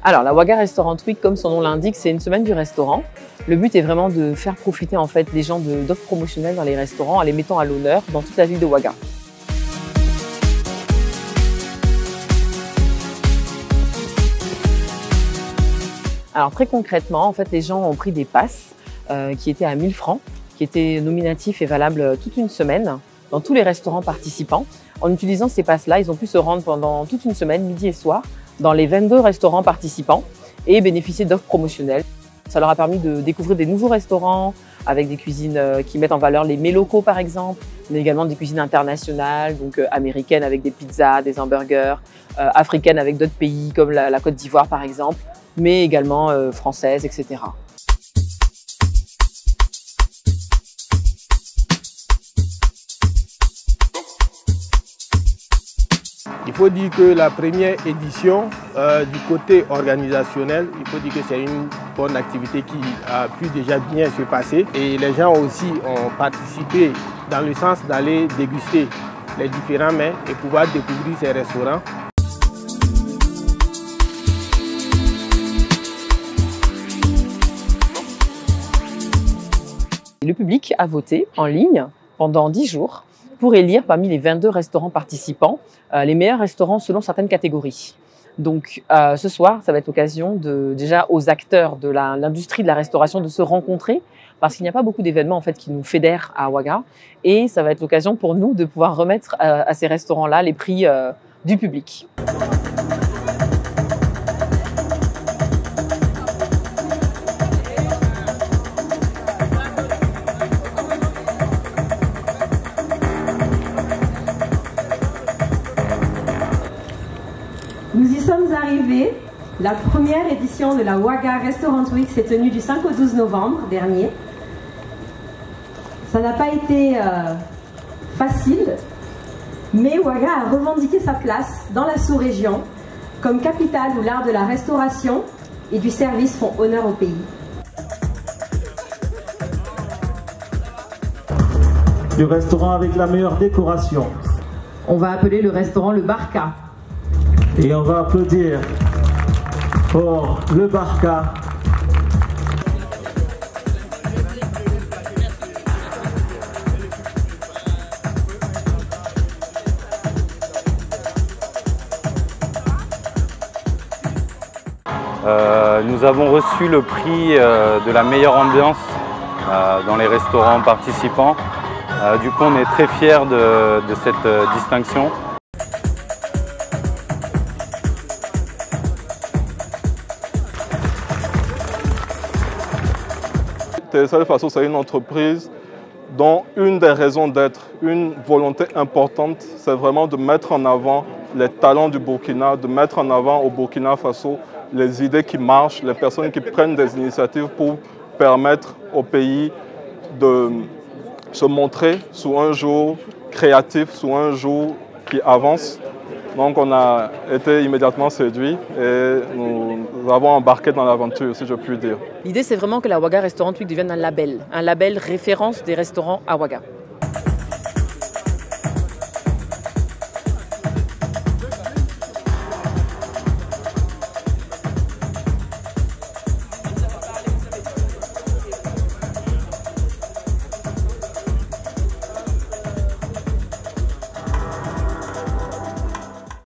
Alors, la Waga Restaurant Week, comme son nom l'indique, c'est une semaine du restaurant. Le but est vraiment de faire profiter en fait les gens d'offres promotionnelles dans les restaurants en les mettant à l'honneur dans toute la ville de Waga. Alors très concrètement, en fait, les gens ont pris des passes qui étaient à 1000 francs, qui étaient nominatifs et valables toute une semaine dans tous les restaurants participants. En utilisant ces passes-là, ils ont pu se rendre pendant toute une semaine, midi et soir, dans les 22 restaurants participants et bénéficier d'offres promotionnelles. Ça leur a permis de découvrir des nouveaux restaurants avec des cuisines qui mettent en valeur les mets locaux par exemple, mais également des cuisines internationales, donc américaines avec des pizzas, des hamburgers, africaines avec d'autres pays comme la Côte d'Ivoire par exemple, mais également françaises, etc. Il faut dire que la première édition, du côté organisationnel, il faut dire que c'est une bonne activité qui a pu déjà bien se passer. Et les gens aussi ont participé dans le sens d'aller déguster les différents mets et pouvoir découvrir ces restaurants. Le public a voté en ligne pendant 10 jours pour élire parmi les 22 restaurants participants les meilleurs restaurants selon certaines catégories. Donc ce soir, ça va être l'occasion déjà aux acteurs de l'industrie de la restauration de se rencontrer parce qu'il n'y a pas beaucoup d'événements en fait qui nous fédèrent à Waga et ça va être l'occasion pour nous de pouvoir remettre à ces restaurants-là les prix du public. Nous y sommes arrivés. La première édition de la Waga Restaurant Week s'est tenue du 5 au 12 novembre dernier. Ça n'a pas été facile, mais Waga a revendiqué sa place dans la sous-région comme capitale où l'art de la restauration et du service font honneur au pays. Le restaurant avec la meilleure décoration. On va appeler le restaurant le Barca. Et on va applaudir pour le Barca. Nous avons reçu le prix de la meilleure ambiance dans les restaurants participants. Du coup, on est très fiers de cette distinction. TSL Faso, c'est une entreprise dont une des raisons d'être, une volonté importante, c'est vraiment de mettre en avant les talents du Burkina, de mettre en avant au Burkina Faso les idées qui marchent, les personnes qui prennent des initiatives pour permettre au pays de se montrer sous un jour créatif, sous un jour qui avance. Donc on a été immédiatement séduits et nous avons embarqué dans l'aventure, si je puis dire. L'idée, c'est vraiment que la Waga Restaurant Week devienne un label référence des restaurants à Waga.